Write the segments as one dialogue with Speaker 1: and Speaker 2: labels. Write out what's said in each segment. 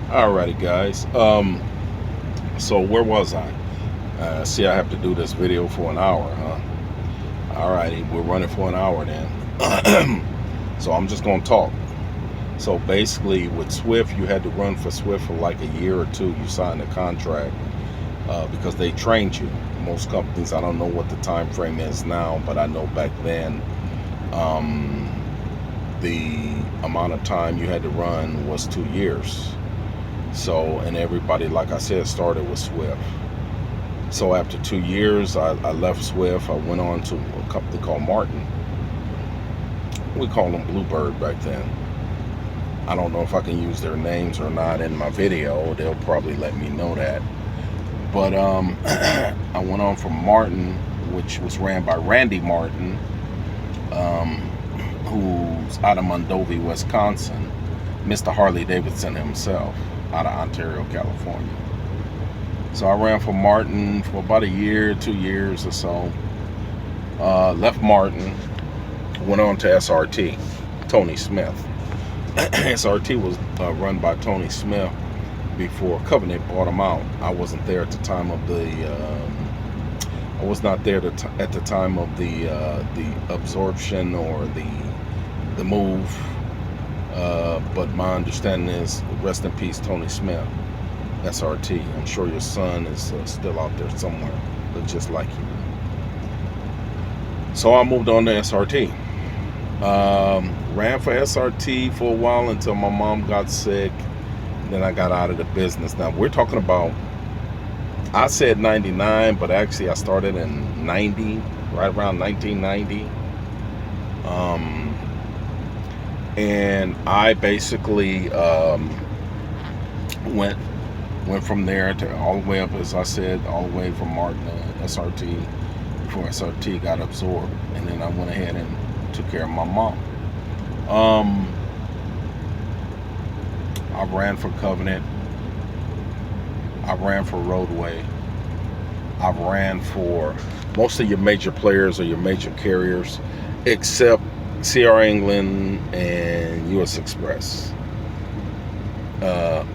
Speaker 1: Alrighty, guys. So where was I? See, I have to do this video for an hour, huh? Alrighty, we're running for an hour then. So I'm just gonna talk. So basically, with Swift, you had to run for Swift for like a year or two. You signed a contract because they trained you. Most companies, I don't know what the time frame is now, but I know back then, um, the amount of time you had to run was 2 years. So, and everybody, like I said, started with Swift. So after 2 years, I left Swift. I went on to a company called Martin. We called them Bluebird back then. I don't know if I can use their names or not in my video. They'll probably let me know that. But I went on from Martin, which was ran by Randy Martin, um, who's out of Mondovi, Wisconsin, Mr. Harley Davidson himself, out of Ontario, California. So I ran for Martin for about a year, 2 years or so. Left Martin, went on to SRT, Tony Smith. SRT was run by Tony Smith before Covenant bought him out. I wasn't there at the time of the. I was not there at the time of the absorption or the move. But my understanding is, rest in peace, Tony Smith. SRT. I'm sure your son is still out there somewhere, look just like you. So I moved on to SRT. Ran for SRT for a while until my mom got sick. Then I got out of the business. Now we're talking about, I said 99, but actually I started in 90, right around 1990. And I basically went from there to all the way up, as I said, all the way from Martin to SRT before SRT got absorbed. And then I went ahead and took care of my mom. I ran for Covenant. I ran for Roadway. I ran for most of your major players or your major carriers, except CR England and US Express.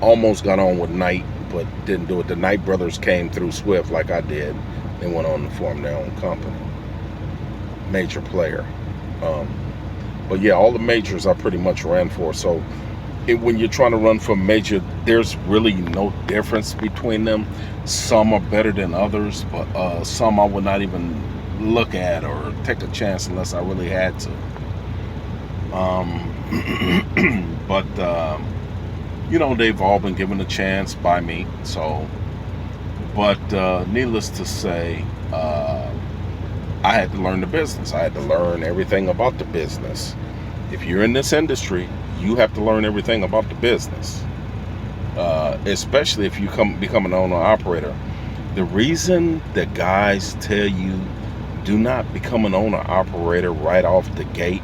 Speaker 1: Almost got on with Knight, but didn't do it. The Knight brothers came through Swift like I did. They went on to form their own company. Major player. But yeah, all the majors I pretty much ran for. So when you're trying to run for major, there's really no difference between them. Some are better than others, but some I would not even look at or take a chance unless I really had to. But they've all been given a chance by me. So, but needless to say, I had to learn the business. I had to learn everything about the business. If you're in this industry, you have to learn everything about the business, especially if you become an owner-operator. The reason that guys tell you do not become an owner-operator right off the gate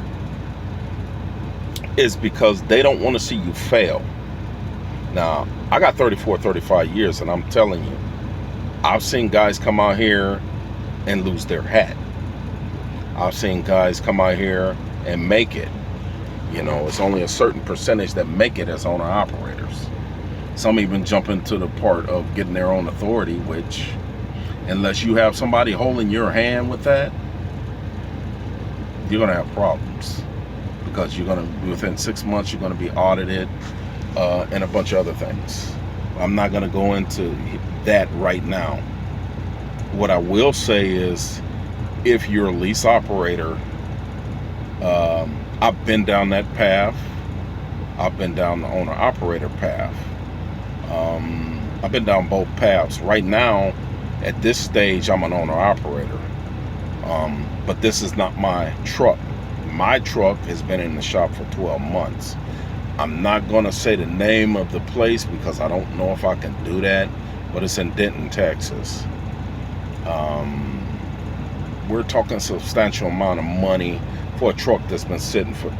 Speaker 1: is because they don't want to see you fail. Now, I got 34, 35 years, and I'm telling you, I've seen guys come out here and lose their hat. I've seen guys come out here and make it. It's only a certain percentage that make it as owner-operators. Some even jump into the part of getting their own authority, which, unless you have somebody holding your hand with that, you're going to have problems. Because within 6 months, you're going to be audited and a bunch of other things. I'm not going to go into that right now. What I will say is, if you're a lease operator, I've been down that path. I've been down the owner-operator path. I've been down both paths. Right now, at this stage, I'm an owner-operator. But this is not my truck. My truck has been in the shop for 12 months. I'm not going to say the name of the place because I don't know if I can do that, but it's in Denton, Texas. We're talking a substantial amount of money for a truck that's been sitting for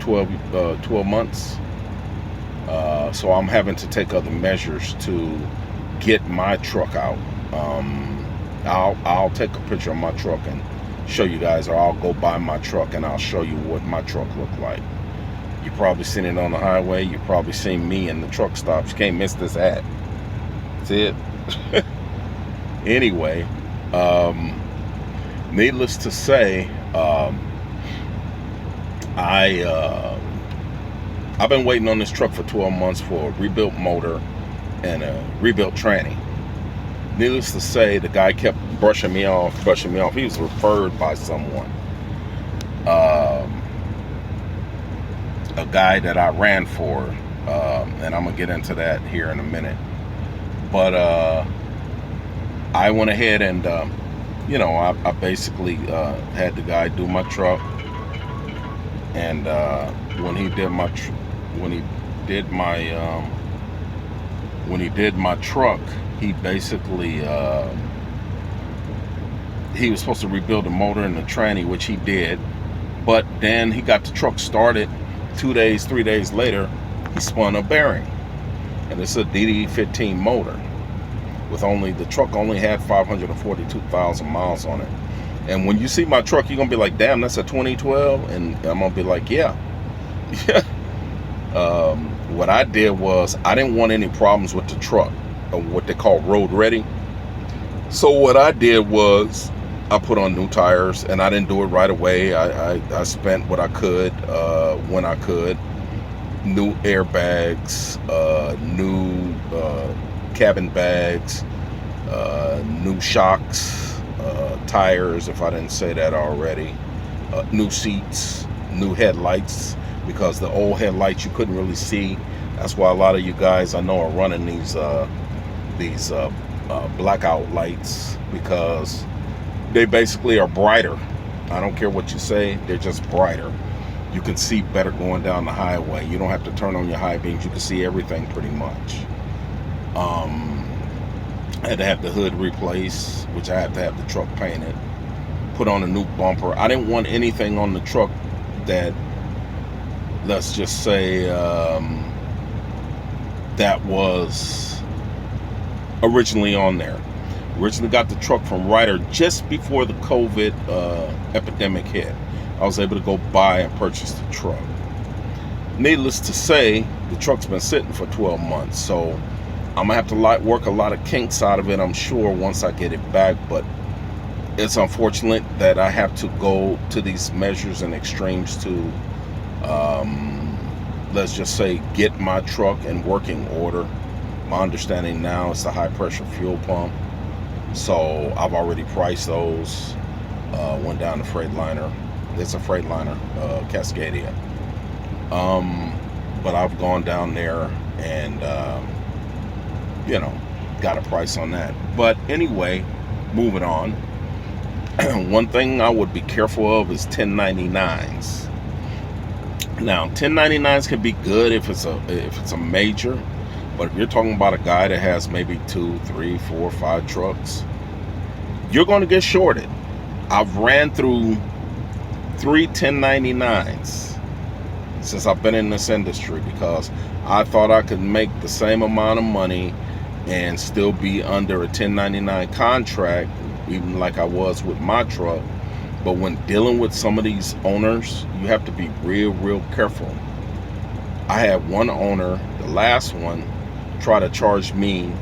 Speaker 1: 12 months. So I'm having to take other measures to get my truck out. I'll take a picture of my truck and show you guys, or I'll go buy my truck and I'll show you what my truck looked like. You probably seen it on the highway. You probably seen me in the truck stops. You can't miss this ad. That's it. Anyway, needless to say, I've been waiting on this truck for 12 months for a rebuilt motor and a rebuilt tranny. Needless to say, the guy kept brushing me off. He was referred by someone. A guy that I ran for, and I'm gonna get into that here in a minute. But I went ahead and, I basically had the guy do my truck, and when he did my truck, he basically he was supposed to rebuild the motor and the tranny, which he did. But then he got the truck started. 3 days later, he spun a bearing, and it's a DD15 motor. The truck only had 542,000 miles on it. And when you see my truck, you're gonna be like, "Damn, that's a 2012," and I'm gonna be like, "Yeah, yeah." What I did was I didn't want any problems with the truck, or what they call road ready. So what I did was I put on new tires, and I didn't do it right away. I spent what I could when I could. New airbags, new cabin bags, new shocks, tires, if I didn't say that already, new seats, new headlights, because the old headlights you couldn't really see. That's why a lot of you guys I know are running these blackout lights, because they basically are brighter. I don't care what you say, they're just brighter. You can see better going down the highway. You don't have to turn on your high beams. You can see everything pretty much. I had to have the hood replaced, which I had to have the truck painted. Put on a new bumper. I didn't want anything on the truck that, let's just say, that was originally on there. Originally got the truck from Ryder just before the COVID epidemic hit. I was able to go buy and purchase the truck. Needless to say, the truck's been sitting for 12 months, so I'm gonna have to work a lot of kinks out of it, I'm sure, once I get it back. But it's unfortunate that I have to go to these measures and extremes to, let's just say, get my truck in working order. My understanding now is the high pressure fuel pump. So I've already priced those. Went down to Freightliner. It's a Freightliner, Cascadia. But I've gone down there and, got a price on that. But anyway, moving on. One thing I would be careful of is 1099s. Now, 1099s can be good if it's a major. But if you're talking about a guy that has maybe 2, 3, 4, 5 trucks, you're going to get shorted. I've ran through 3 1099s since I've been in this industry, because I thought I could make the same amount of money and still be under a 1099 contract, even like I was with my truck. But when dealing with some of these owners, you have to be real careful. I had one owner, the last one, try to charge me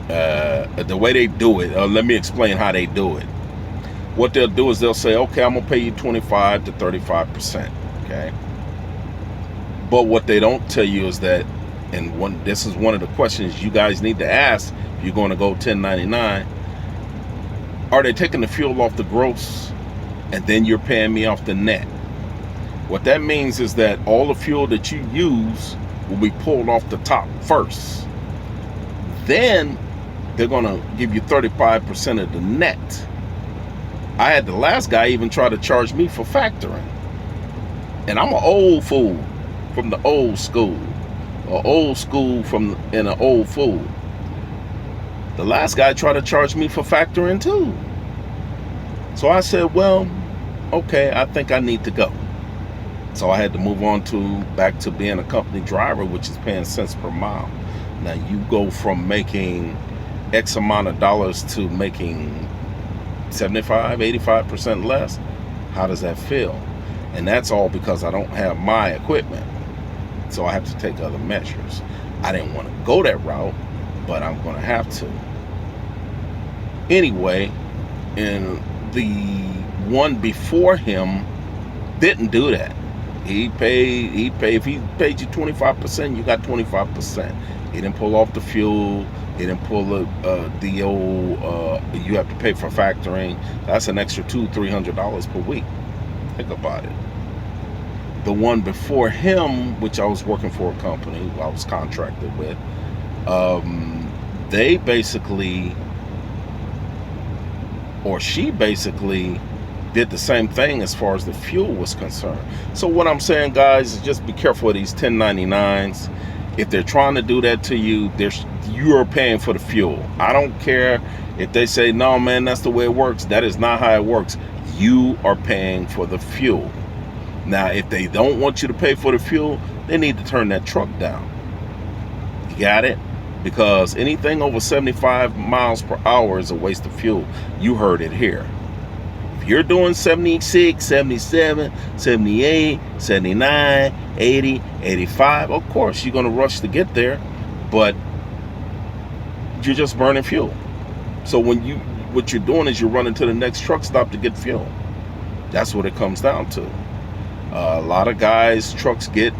Speaker 1: the way they do it. Let me explain how they do it. What they'll do is they'll say, okay, I'm gonna pay you 25 to 35%. Okay, but what they don't tell you is that, and this is one of the questions you guys need to ask if you're going to go 1099. Are they taking the fuel off the gross and then you're paying me off the net? What that means is that all the fuel that you use will be pulled off the top first. Then they're gonna give you 35% of the net. I had the last guy even try to charge me for factoring. And I'm an old fool from the old school. Or old school and an old fool. The last guy tried to charge me for factoring too. So I said, well, okay, I think I need to go. So I had to move on back to being a company driver, which is paying cents per mile. Now you go from making X amount of dollars to making 75, 85% less. How does that feel? And that's all because I don't have my equipment. So I have to take other measures. I didn't want to go that route, but I'm going to have to. Anyway, and the one before him didn't do that. If he paid you 25%, you got 25%. He didn't pull off the fuel. He didn't pull the old, you have to pay for factoring. That's an extra $200-300 per week. Think about it. The one before him, which I was working for a company I was contracted with, they basically, or she basically, did the same thing as far as the fuel was concerned. So what I'm saying, guys, is just be careful of these 1099s. If they're trying to do that to you, you are paying for the fuel. I don't care if they say, no, man, that's the way it works. That is not how it works. You are paying for the fuel. Now, if they don't want you to pay for the fuel, they need to turn that truck down. You got it? Because anything over 75 miles per hour is a waste of fuel. You heard it here. If you're doing 76, 77, 78, 79, 80, 85, of course, you're going to rush to get there, but you're just burning fuel. So what you're doing is you're running to the next truck stop to get fuel. That's what it comes down to. A lot of guys, trucks get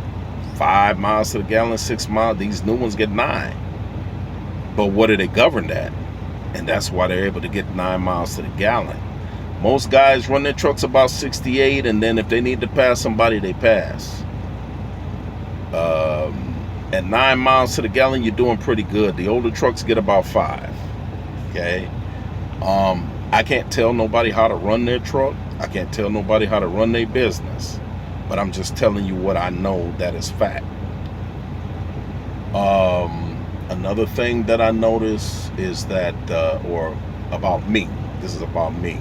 Speaker 1: 5 miles to the gallon, 6 miles. These new ones get 9. But what are they governed at? And that's why they're able to get 9 miles to the gallon. Most guys run their trucks about 68, and then if they need to pass somebody, they pass. At 9 miles to the gallon, you're doing pretty good. The older trucks get about 5. Okay? I can't tell nobody how to run their truck. I can't tell nobody how to run their business. But I'm just telling you what I know that is fact. Another thing that I notice is that, or about me, this is about me,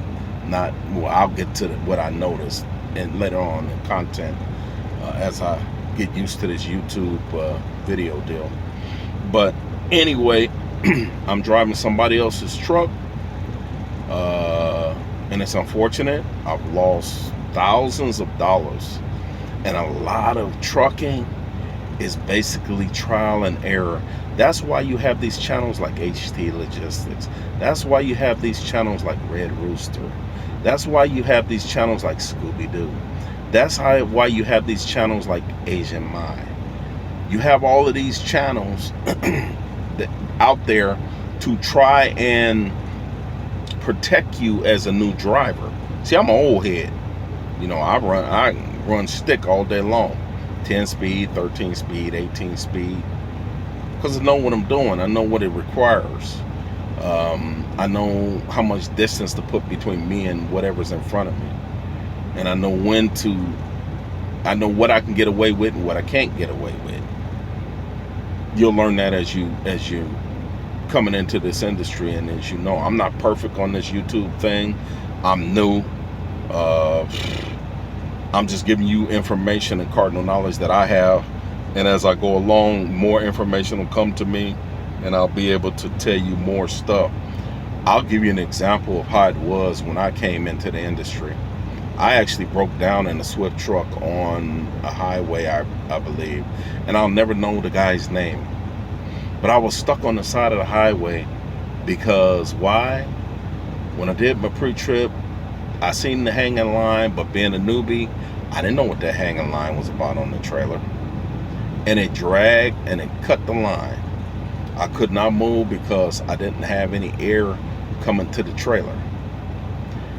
Speaker 1: not, well, I'll get to what I noticed and later on in content as I get used to this YouTube video deal. But anyway, I'm driving somebody else's truck, and it's unfortunate. I've lost thousands of dollars, and a lot of trucking is basically trial and error. That's why you have these channels like HT Logistics. That's why you have these channels like Red Rooster. That's why you have these channels like Scooby-Doo. That's why you have these channels like Asian Mai. You have all of these channels that out there to try and protect you as a new driver. See, I'm an old head. You know, I run stick all day long. 10 speed, 13 speed, 18 speed. Because I know what I'm doing. I know what it requires. I know how much distance to put between me and whatever's in front of me. And I know I know what I can get away with and what I can't get away with. You'll learn that as you coming into this industry, and as you know, I'm not perfect on this YouTube thing. I'm new. I'm just giving you information and cardinal knowledge that I have, and as I go along, more information will come to me, and I'll be able to tell you more stuff. I'll give you an example of how it was when I came into the industry. I actually broke down in a Swift truck on a highway, I believe, and I'll never know the guy's name. But I was stuck on the side of the highway because why? When I did my pre-trip, I seen the hanging line, but being a newbie, I didn't know what that hanging line was about on the trailer. And it dragged and it cut the line. I could not move because I didn't have any air coming to the trailer.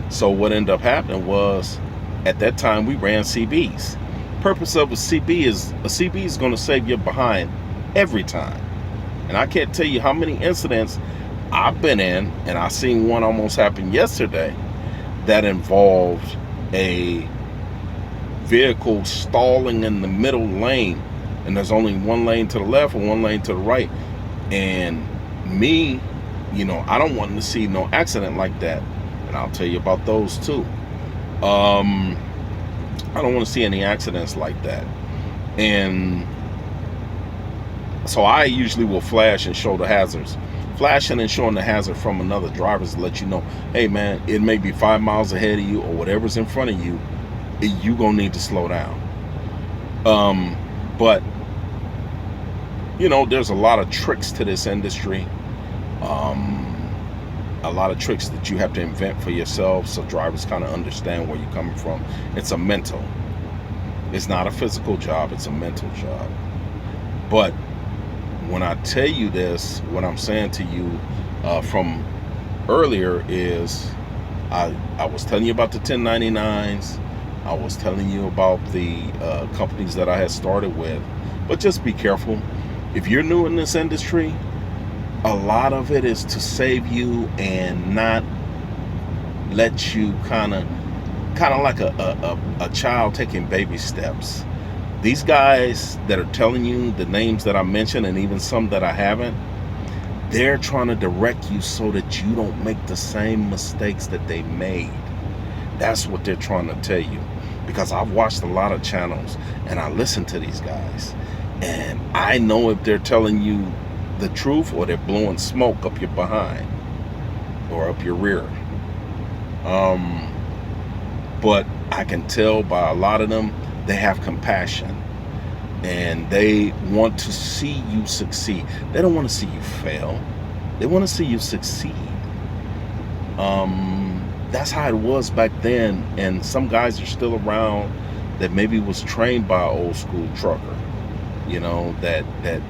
Speaker 1: So what ended up happening was, at that time we ran CBs. Purpose of a CB is going to save you behind every time. And I can't tell you how many incidents I've been in, and I seen one almost happen yesterday that involved a vehicle stalling in the middle lane, and there's only one lane to the left and one lane to the right. And me, you know, I don't want to see no accident like that, and I'll tell you about those too. I don't want to see any accidents like that. And so I usually will flash and show the hazards. Flashing and showing the hazard from another driver to let you know, hey man, it may be 5 miles ahead of you or whatever's in front of you. you're gonna need to slow down. But you know, there's a lot of tricks to this industry. A lot of tricks that you have to invent for yourself, so drivers kind of understand where you're coming from. It's a mental. It's not a physical job. It's a mental job. But when I tell you this, what I'm saying to you from earlier is, I was telling you about the 1099s. I was telling you about the companies that I had started with. But just be careful. If you're new in this industry, a lot of it is to save you and not let you kind of like a child taking baby steps. These guys that are telling you the names that I mentioned, and even some that I haven't, they're trying to direct you so that you don't make the same mistakes that they made. That's what they're trying to tell you. Because I've watched a lot of channels and I listen to these guys, and I know if they're telling you the truth or they're blowing smoke up your behind or up your rear. But I can tell by a lot of them, they have compassion and they want to see you succeed. They don't want to see you fail. They want to see you succeed. That's how it was back then, and some guys are still around that maybe was trained by an old school trucker, you know, that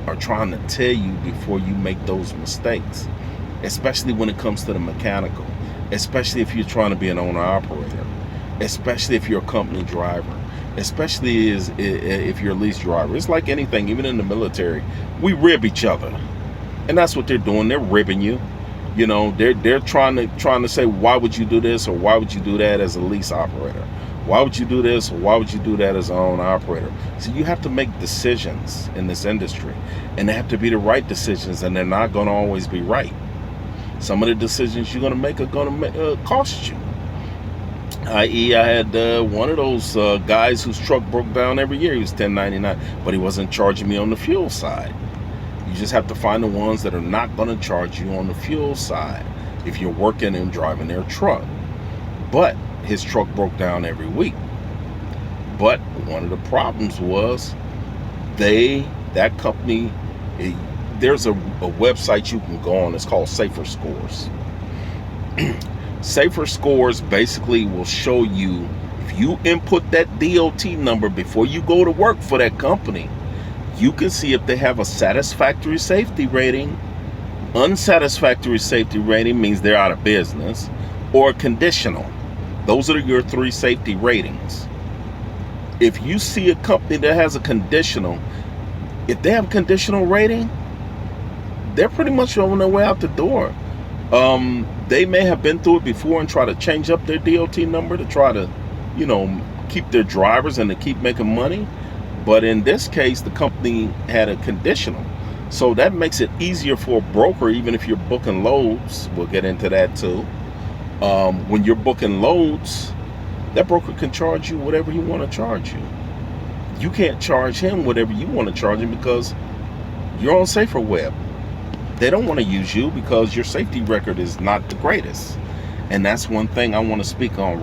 Speaker 1: are trying to tell you before you make those mistakes, especially when it comes to the mechanical, especially if you're trying to be an owner operator, especially if you're a company driver, especially if you're a lease driver. It's like anything, even in the military, we rib each other, and that's what they're doing. They're ribbing you. You know, they're trying to say, why would you do this or why would you do that as a lease operator? Why would you do this or why would you do that as an owner operator? So you have to make decisions in this industry, and they have to be the right decisions, and they're not going to always be right. Some of the decisions you're going to make are going to cost you. I.e., I had one of those guys whose truck broke down every year. He was 1099, but he wasn't charging me on the fuel side. You just have to find the ones that are not going to charge you on the fuel side if you're working and driving their truck. But his truck broke down every week. But one of the problems was that company, there's a website you can go on. It's called Safer Scores. Safer Scores basically will show you, if you input that DOT number before you go to work for that company, you can see if they have a satisfactory safety rating, unsatisfactory safety rating means they're out of business, or conditional. Those are your 3 safety ratings. If you see a company that has a conditional, if they have a conditional rating, they're pretty much on their way out the door. They may have been through it before and try to change up their DOT number to try to, you know, keep their drivers and to keep making money. But in this case, the company had a conditional. So that makes it easier for a broker, even if you're booking loads. We'll get into that too. When you're booking loads, that broker can charge you whatever he want to charge you. You can't charge him whatever you want to charge him because you're on SaferWeb. They don't want to use you because your safety record is not the greatest. And that's one thing I want to speak on